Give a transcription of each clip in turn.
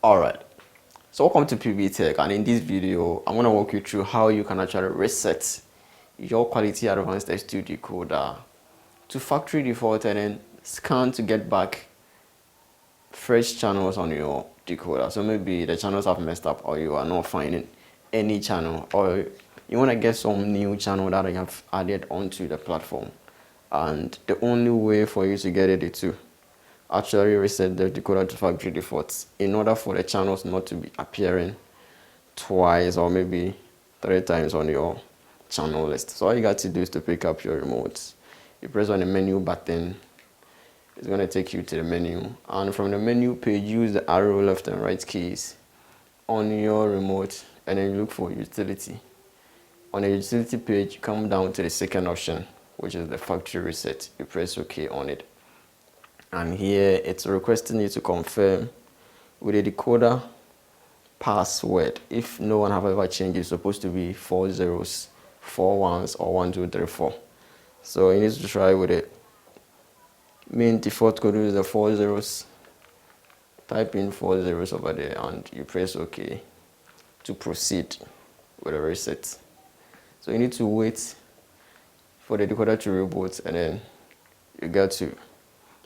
Alright, so welcome to Pbteck, and in this video I'm going to walk you through how you can actually reset your quality advanced S2 decoder to factory default and then scan to get back fresh channels on your decoder. So maybe the channels have messed up or you are not finding any channel, or you want to get some new channel that you have added onto the platform, and the only way for you to get it is to actually reset the decoder to factory defaults in order for the channels not to be appearing twice or maybe 3 times on your channel list. So all you got to do is to pick up your remote. You press on the menu button. It's going to take you to the menu, and from the menu page use the arrow left and right keys on your remote and then you look for utility. On the utility page, you come down to the second option, which is the factory reset. You press OK on it, and here it's requesting you to confirm with a decoder password. If no one have ever changed, it's supposed to be 4 zeros, 4 ones, or 1 2 3 4. So you need to try with it. Main default code is the 4 zeros. Type in 4 zeros over there and you press OK to proceed with the reset. So you need to wait for the decoder to reboot, and then you got to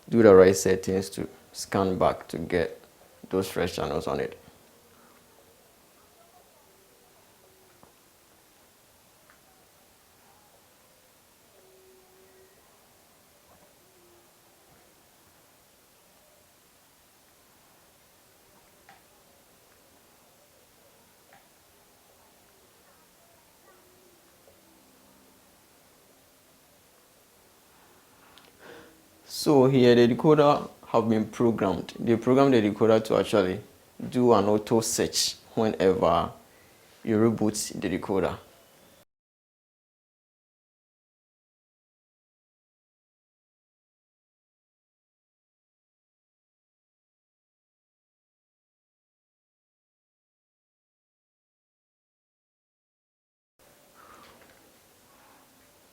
do the right settings to scan back to get those fresh channels on it. So here the decoder have been programmed. They programmed the decoder to actually do an auto search whenever you reboot the decoder.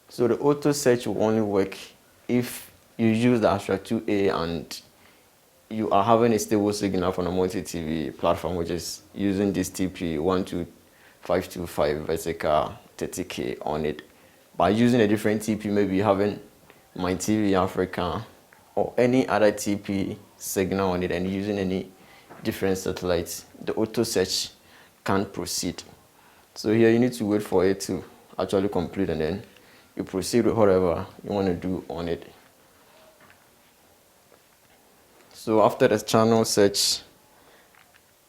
So the auto search will only work if you use the obstruct2A and you are having a stable signal from a multi-TV platform, which is using this TP 12525 vertical 30K on it. By using a different TP, maybe having my TV Africa or any other TP signal on it and using any different satellites, the auto search can't proceed. So here you need to wait for it to actually complete, and then you proceed with whatever you want to do on it. So after the channel search,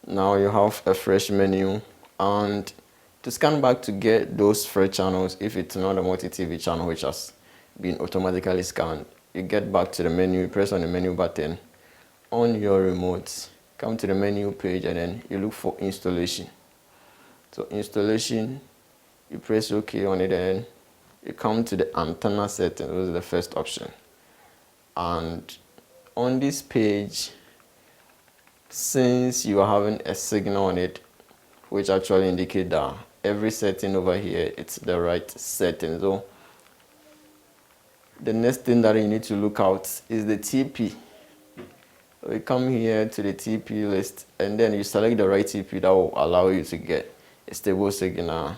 now you have a fresh menu, and to scan back to get those fresh channels, if it's not a multi-TV channel which has been automatically scanned, you get back to the menu, you press on the menu button on your remote, come to the menu page, and then you look for installation. So installation, you press OK on it, and you come to the antenna setting. This is the first option, and on this page, since you are having a signal on it which actually indicate that every setting over here it's the right setting, so the next thing that you need to look out is the TP. So you come here to the TP list, and then you select the right TP that will allow you to get a stable signal,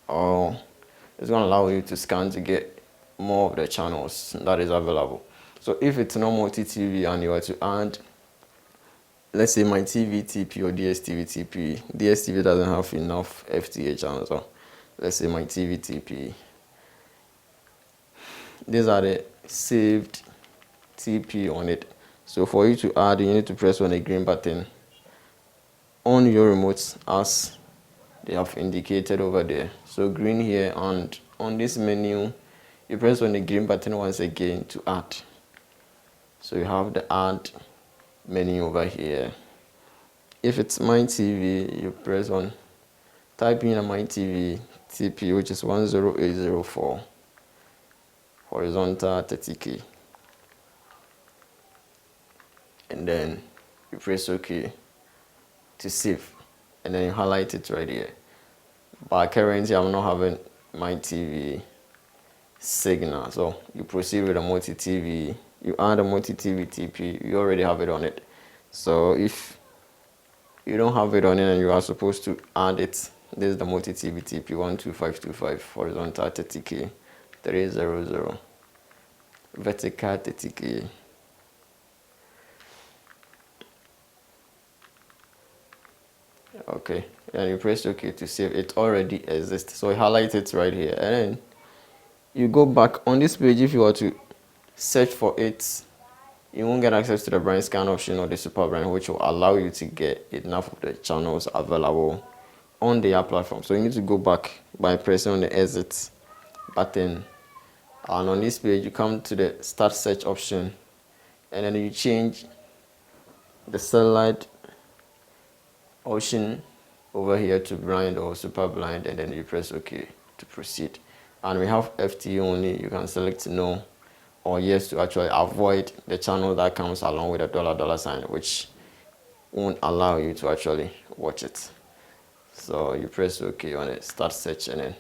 or it's going to allow you to scan to get more of the channels that is available. So if it's not multi-TV and you are to add, let's say my TV TP or DSTV TP, DSTV doesn't have enough FTA channels, so let's say my TV TP. These are the saved TP on it. So for you to add, you need to press on the green button on your remote as they have indicated over there. So green here, and on this menu, you press on the green button once again to add. So you have the add menu over here. If it's my TV, you press on, type in a my TV TP, which is 10804 horizontal 30K, and then you press OK to save, and then you highlight it right here. But currently I'm not having my TV signal, so you proceed with a multi-TV. You add a multi-TV TP, you already have it on it. So if you don't have it on it and you are supposed to add it. This is the multi-TV TP12525, horizontal 30K 300, vertical 30K. Okay, and you press OK to save. It already exists, so highlight it right here, and then you go back on this page. If you were to search for it, you won't get access to the blind scan option or the super blind, which will allow you to get enough of the channels available on their platform. So you need to go back by pressing on the exit button, and on this page you come to the start search option, and then you change the satellite option over here to blind or super blind, and then you press OK to proceed. And we have FT only. You can select no or yes to actually avoid the channel that comes along with a dollar sign, which won't allow you to actually watch it. So you press OK on it, start search, and then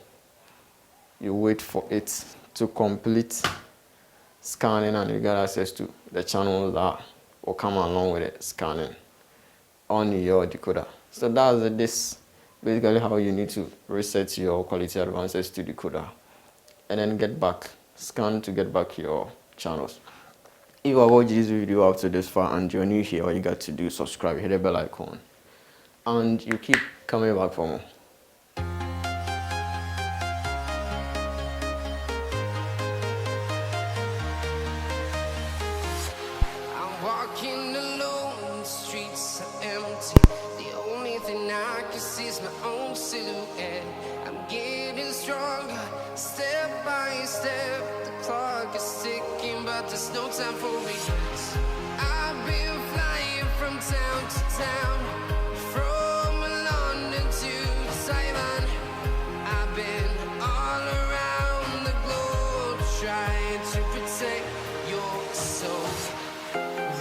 you wait for it to complete scanning, and you get access to the channels that will come along with it scanning on your decoder. So that's it. This basically how you need to reset your Quality Advances to decoder, and then get back, scan to get back your channels. If you are watching this video up to this far and you're new here, all you got to do is subscribe, hit the bell icon, and you keep coming back for more. I'm walking alone, the streets are empty. The only thing I can see is my own silhouette. I'm getting stronger, step by step. The clock is ticking, but there's no time for regrets. I've been flying from town to town, from London to Taiwan. I've been all around the globe, trying to protect your soul.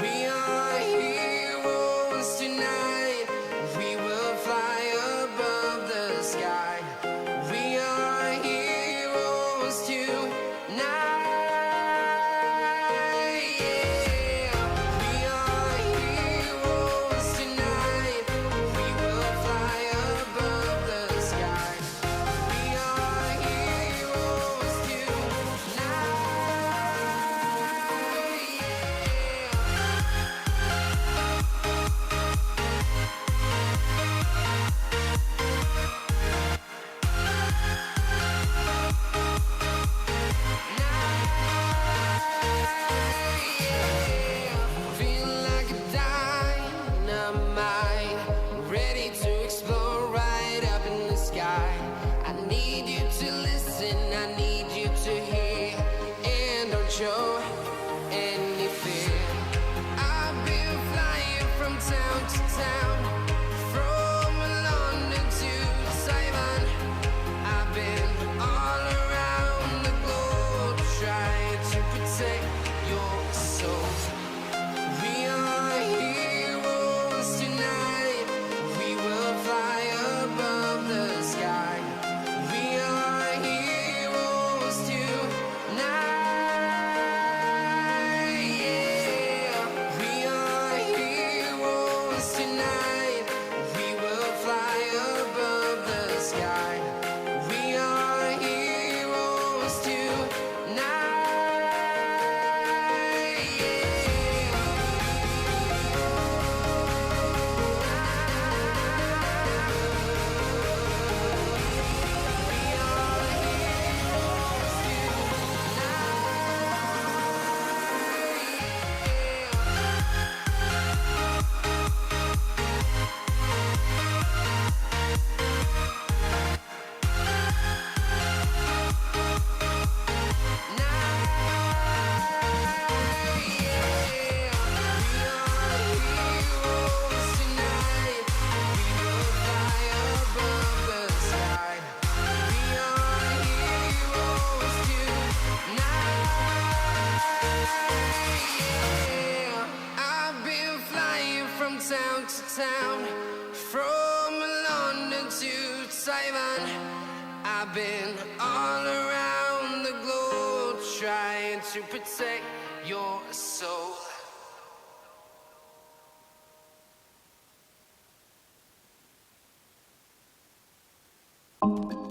We are heroes tonight. We will fly above the sky. We are heroes tonight. Yeah. We are heroes tonight. We will fly above the sky. We are heroes tonight. Feel like a dynamite, ready to explode right up in the sky. I need you to listen, I need you to hear, and don't show any fear. I've been flying from town to town, from London to Taiwan. I've been all around the globe, trying to protect your soul. We are heroes tonight. We will fly above the sky. We are heroes tonight. Yeah. We are heroes tonight. We will fly above the sky. We are heroes tonight. I've been flying from town to town, from London to Taiwan. I've been all around the globe, trying to protect your soul. you.